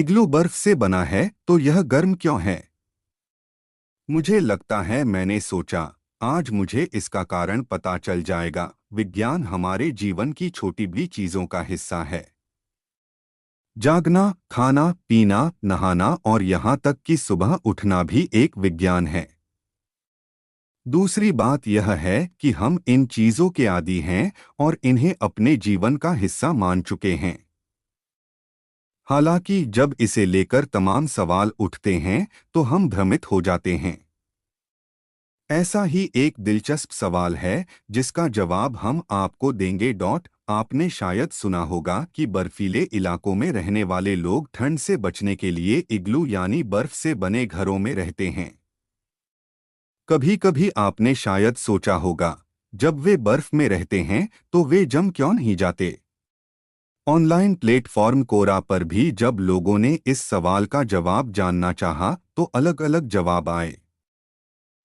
इग्लू बर्फ से बना है तो यह गर्म क्यों है? मुझे लगता है मैंने सोचा आज मुझे इसका कारण पता चल जाएगा। विज्ञान हमारे जीवन की छोटी भी चीजों का हिस्सा है। जागना, खाना, पीना, नहाना और यहाँ तक कि सुबह उठना भी एक विज्ञान है। दूसरी बात यह है कि हम इन चीजों के आदी हैं और इन्हें अपने जीवन का हिस्सा मान चुके हैं। हालांकि जब इसे लेकर तमाम सवाल उठते हैं तो हम भ्रमित हो जाते हैं। ऐसा ही एक दिलचस्प सवाल है जिसका जवाब हम आपको देंगे। आपने शायद सुना होगा कि बर्फीले इलाकों में रहने वाले लोग ठंड से बचने के लिए इग्लू यानी बर्फ से बने घरों में रहते हैं। कभी कभी आपने शायद सोचा होगा, जब वे बर्फ में रहते हैं तो वे जम क्यों नहीं जाते? ऑनलाइन प्लेटफॉर्म कोरा पर भी जब लोगों ने इस सवाल का जवाब जानना चाहा तो अलग अलग जवाब आए।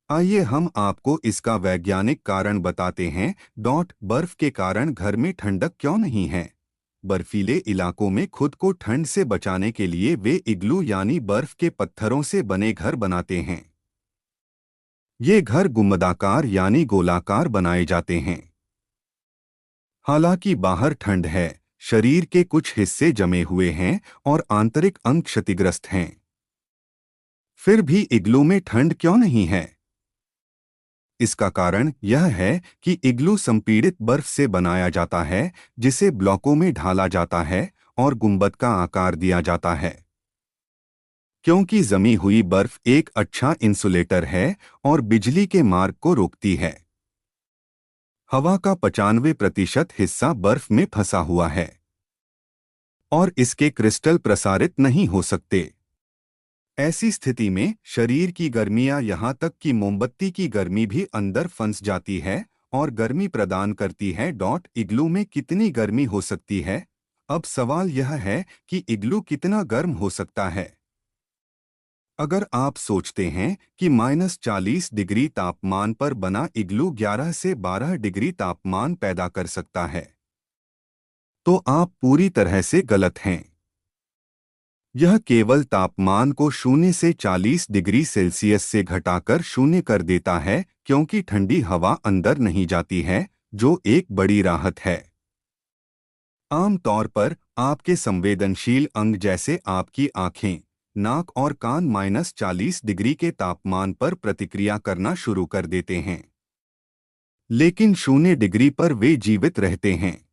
आइए हम आपको इसका वैज्ञानिक कारण बताते हैं। बर्फ के कारण घर में ठंडक क्यों नहीं है? बर्फीले इलाकों में खुद को ठंड से बचाने के लिए वे इग्लू यानी बर्फ के पत्थरों से बने घर बनाते हैं। ये घर गुंबदाकार यानी गोलाकार बनाए जाते हैं। हालांकि बाहर ठंड है, शरीर के कुछ हिस्से जमे हुए हैं और आंतरिक अंग क्षतिग्रस्त हैं। फिर भी इग्लू में ठंड क्यों नहीं है? इसका कारण यह है कि इग्लू संपीड़ित बर्फ से बनाया जाता है, जिसे ब्लॉकों में ढाला जाता है और गुंबद का आकार दिया जाता है। क्योंकि जमी हुई बर्फ एक अच्छा इंसुलेटर है और बिजली के मार्ग को रोकती है। हवा का 95% हिस्सा बर्फ में फंसा हुआ है और इसके क्रिस्टल प्रसारित नहीं हो सकते। ऐसी स्थिति में शरीर की गर्मियां यहाँ तक कि मोमबत्ती की गर्मी भी अंदर फंस जाती है और गर्मी प्रदान करती है। इग्लू में कितनी गर्मी हो सकती है? अब सवाल यह है कि इग्लू कितना गर्म हो सकता है। अगर आप सोचते हैं कि -40 डिग्री तापमान पर बना इग्लू 11 से 12 डिग्री तापमान पैदा कर सकता है, तो आप पूरी तरह से गलत हैं। यह केवल तापमान को 0 से 40 डिग्री सेल्सियस से घटाकर 0 कर देता है, क्योंकि ठंडी हवा अंदर नहीं जाती है, जो एक बड़ी राहत है। आमतौर पर आपके संवेदनशील अंग जैसे आपकी आंखें, नाक और कान -40 डिग्री के तापमान पर प्रतिक्रिया करना शुरू कर देते हैं, लेकिन 0 डिग्री पर वे जीवित रहते हैं।